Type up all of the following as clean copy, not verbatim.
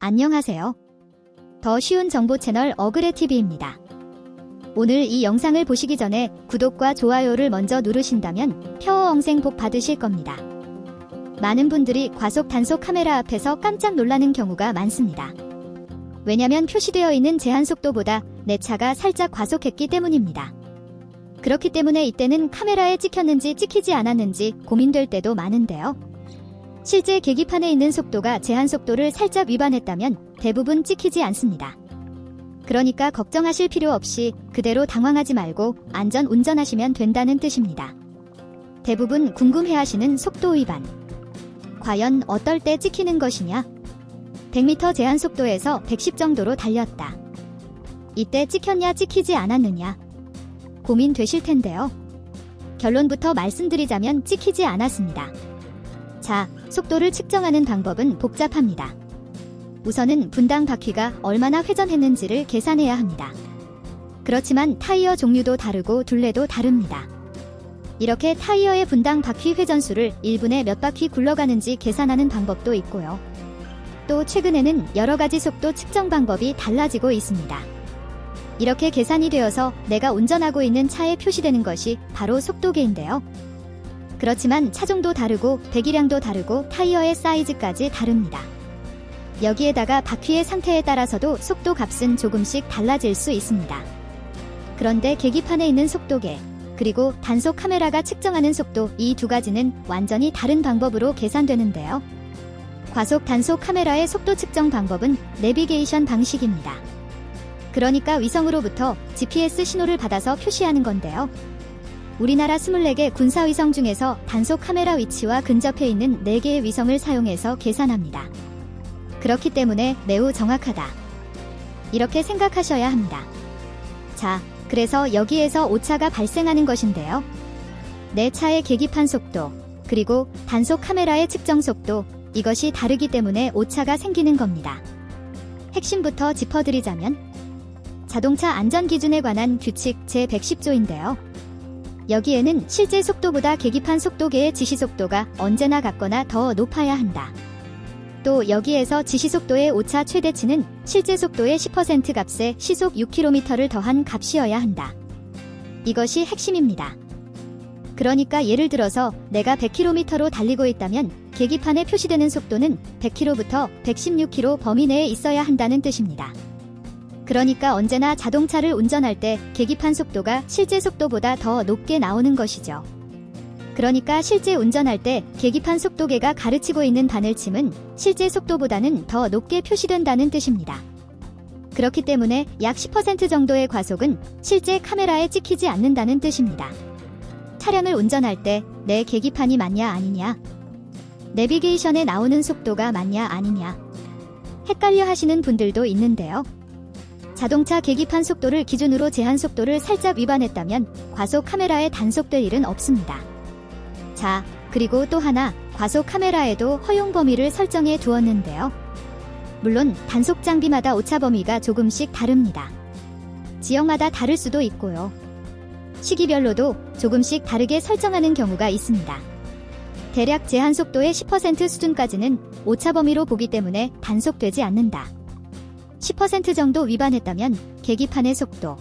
안녕하세요. 더 쉬운 정보 채널 어그레TV입니다. 오늘 이 영상을 보시기 전에 구독과 좋아요를 먼저 누르신다면 펴어엉생 복 받으실 겁니다. 많은 분들이 과속 단속 카메라 앞에서 깜짝 놀라는 경우가 많습니다. 왜냐면 표시되어 있는 제한 속도보다 내 차가 살짝 과속했기 때문입니다. 그렇기 때문에 이때는 카메라에 찍혔는지 찍히지 않았는지 고민될 때도 많은데요. 실제 계기판에 있는 속도가 제한 속도를 살짝 위반했다면 대부분 찍히지 않습니다. 그러니까 걱정하실 필요 없이 그대로 당황하지 말고 안전 운전하시면 된다는 뜻입니다. 대부분 궁금해하시는 속도 위반. 과연 어떨 때 찍히는 것이냐? 100m 제한 속도에서 110 정도로 달렸다. 이때 찍혔냐 찍히지 않았느냐? 고민되실 텐데요. 결론부터 말씀드리자면 찍히지 않았습니다. 자, 속도를 측정하는 방법은 복잡합니다. 우선은 분당 바퀴가 얼마나 회전했는지를 계산해야 합니다. 그렇지만 타이어 종류도 다르고 둘레도 다릅니다. 이렇게 타이어의 분당 바퀴 회전수를 1분에 몇 바퀴 굴러가는지 계산하는 방법도 있고요. 또 최근에는 여러 가지 속도 측정 방법이 달라지고 있습니다. 이렇게 계산이 되어서 내가 운전하고 있는 차에 표시되는 것이 바로 속도계인데요. 그렇지만 차종도 다르고 배기량도 다르고 타이어의 사이즈까지 다릅니다. 여기에다가 바퀴의 상태에 따라서도 속도 값은 조금씩 달라질 수 있습니다. 그런데 계기판에 있는 속도계, 그리고 단속 카메라가 측정하는 속도, 이 두 가지는 완전히 다른 방법으로 계산되는데요. 과속 단속 카메라의 속도 측정 방법은 내비게이션 방식입니다. 그러니까 위성으로부터 GPS 신호를 받아서 표시하는 건데요. 우리나라 24개 군사위성 중에서 단속 카메라 위치와 근접해 있는 4개의 위성을 사용해서 계산합니다. 그렇기 때문에 매우 정확하다. 이렇게 생각하셔야 합니다. 자, 그래서 여기에서 오차가 발생하는 것인데요. 내 차의 계기판 속도, 그리고 단속 카메라의 측정 속도, 이것이 다르기 때문에 오차가 생기는 겁니다. 핵심부터 짚어드리자면 자동차 안전기준에 관한 규칙 제110조인데요. 여기에는 실제 속도보다 계기판 속도계의 지시속도가 언제나 같거나 더 높아야 한다. 또 여기에서 지시속도의 오차 최대치는 실제 속도의 10% 값에 시속 6km를 더한 값이어야 한다. 이것이 핵심입니다. 그러니까 예를 들어서 내가 100km로 달리고 있다면 계기판에 표시되는 속도는 100km부터 116km 범위 내에 있어야 한다는 뜻입니다. 그러니까 언제나 자동차를 운전할 때 계기판 속도가 실제 속도보다 더 높게 나오는 것이죠. 그러니까 실제 운전할 때 계기판 속도계가 가르치고 있는 바늘침은 실제 속도보다는 더 높게 표시된다는 뜻입니다. 그렇기 때문에 약 10% 정도의 과속은 실제 카메라에 찍히지 않는다는 뜻입니다. 차량을 운전할 때 내 계기판이 맞냐 아니냐, 내비게이션에 나오는 속도가 맞냐 아니냐, 헷갈려 하시는 분들도 있는데요. 자동차 계기판 속도를 기준으로 제한 속도를 살짝 위반했다면 과속 카메라에 단속될 일은 없습니다. 자, 그리고 또 하나, 과속 카메라에도 허용 범위를 설정해 두었는데요. 물론 단속 장비마다 오차 범위가 조금씩 다릅니다. 지역마다 다를 수도 있고요. 시기별로도 조금씩 다르게 설정하는 경우가 있습니다. 대략 제한 속도의 10% 수준까지는 오차 범위로 보기 때문에 단속되지 않는다. 10% 정도 위반했다면 계기판의 속도,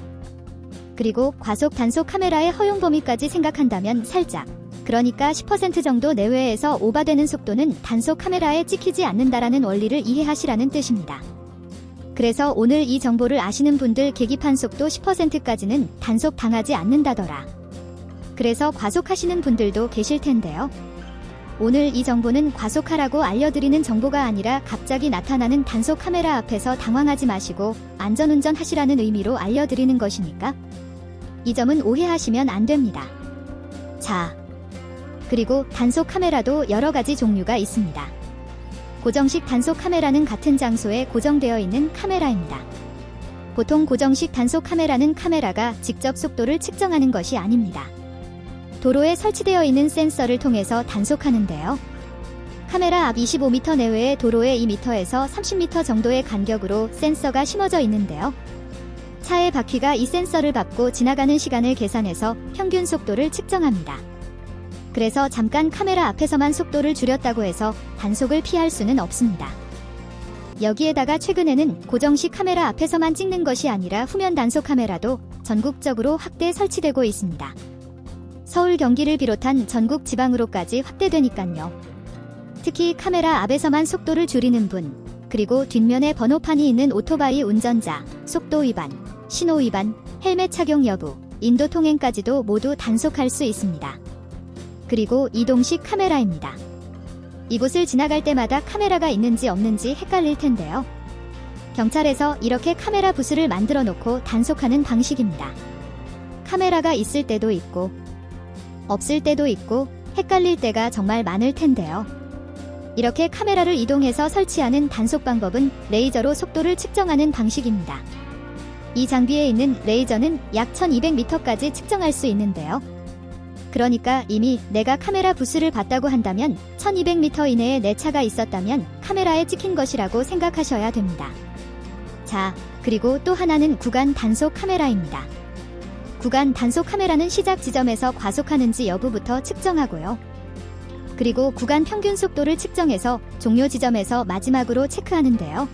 그리고 과속 단속 카메라의 허용 범위까지 생각한다면 살짝, 그러니까 10% 정도 내외에서 오바되는 속도는 단속 카메라에 찍히지 않는다라는 원리를 이해하시라는 뜻입니다. 그래서 오늘 이 정보를 아시는 분들 계기판 속도 10%까지는 단속 당하지 않는다더라. 그래서 과속하시는 분들도 계실 텐데요. 오늘 이 정보는 과속하라고 알려드리는 정보가 아니라 갑자기 나타나는 단속 카메라 앞에서 당황하지 마시고 안전운전 하시라는 의미로 알려드리는 것이니까 이 점은 오해하시면 안 됩니다. 자, 그리고 단속 카메라도 여러 가지 종류가 있습니다. 고정식 단속 카메라는 같은 장소에 고정되어 있는 카메라입니다. 보통 고정식 단속 카메라는 카메라가 직접 속도를 측정하는 것이 아닙니다. 도로에 설치되어 있는 센서를 통해서 단속하는데요. 카메라 앞 25m 내외의 도로의 2m에서 30m 정도의 간격으로 센서가 심어져 있는데요. 차의 바퀴가 이 센서를 받고 지나가는 시간을 계산해서 평균 속도를 측정합니다. 그래서 잠깐 카메라 앞에서만 속도를 줄였다고 해서 단속을 피할 수는 없습니다. 여기에다가 최근에는 고정식 카메라 앞에서만 찍는 것이 아니라 후면 단속 카메라도 전국적으로 확대 설치되고 있습니다. 서울, 경기를 비롯한 전국 지방으로까지 확대되니깐요. 특히 카메라 앞에서만 속도를 줄이는 분, 그리고 뒷면에 번호판이 있는 오토바이 운전자, 속도 위반, 신호 위반, 헬멧 착용 여부, 인도 통행까지도 모두 단속할 수 있습니다. 그리고 이동식 카메라입니다. 이곳을 지나갈 때마다 카메라가 있는지 없는지 헷갈릴 텐데요. 경찰에서 이렇게 카메라 부스를 만들어 놓고 단속하는 방식입니다. 카메라가 있을 때도 있고 없을 때도 있고 헷갈릴 때가 정말 많을 텐데요. 이렇게 카메라를 이동해서 설치하는 단속 방법은 레이저로 속도를 측정하는 방식입니다. 이 장비에 있는 레이저는 약 1200m까지 측정할 수 있는데요. 그러니까 이미 내가 카메라 부스를 봤다고 한다면 1200m 이내에 내 차가 있었다면 카메라에 찍힌 것이라고 생각하셔야 됩니다. 자, 그리고 또 하나는 구간 단속 카메라입니다. 구간 단속 카메라는 시작 지점에서 과속하는지 여부부터 측정하고요. 그리고 구간 평균 속도를 측정해서 종료 지점에서 마지막으로 체크하는데요.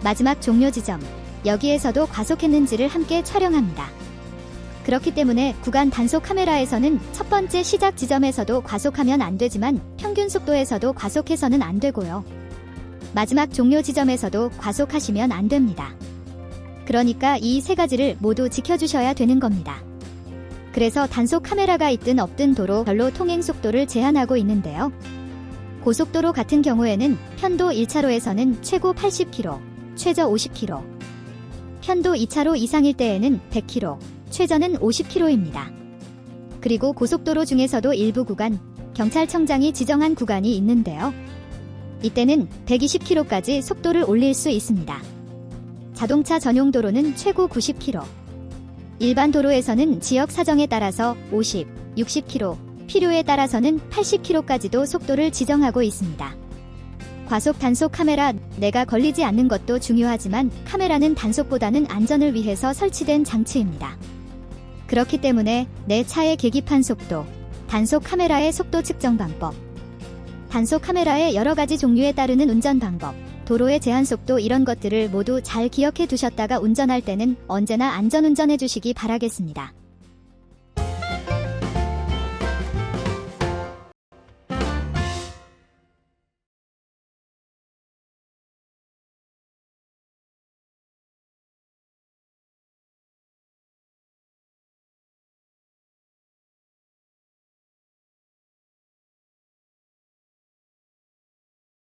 마지막 종료 지점, 여기에서도 과속했는지를 함께 촬영합니다. 그렇기 때문에 구간 단속 카메라에서는 첫 번째 시작 지점에서도 과속하면 안 되지만 평균 속도에서도 과속해서는 안 되고요. 마지막 종료 지점에서도 과속하시면 안 됩니다. 그러니까 이 세 가지를 모두 지켜주셔야 되는 겁니다. 그래서 단속 카메라가 있든 없든 도로별로 통행 속도를 제한하고 있는데요. 고속도로 같은 경우에는 편도 1차로에서는 최고 80km, 최저 50km, 편도 2차로 이상일 때에는 100km, 최저는 50km입니다. 그리고 고속도로 중에서도 일부 구간, 경찰청장이 지정한 구간이 있는데요. 이때는 120km까지 속도를 올릴 수 있습니다. 자동차 전용 도로는 최고 90km, 일반 도로에서는 지역 사정에 따라서 50, 60km, 필요에 따라서는 80km까지도 속도를 지정하고 있습니다. 과속 단속 카메라, 내가 걸리지 않는 것도 중요하지만 카메라는 단속보다는 안전을 위해서 설치된 장치입니다. 그렇기 때문에 내 차의 계기판 속도, 단속 카메라의 속도 측정 방법, 단속 카메라의 여러 가지 종류에 따르는 운전 방법, 도로의 제한 속도 이런 것들을 모두 잘 기억해 두셨다가 운전할 때는 언제나 안전운전해 주시기 바라겠습니다.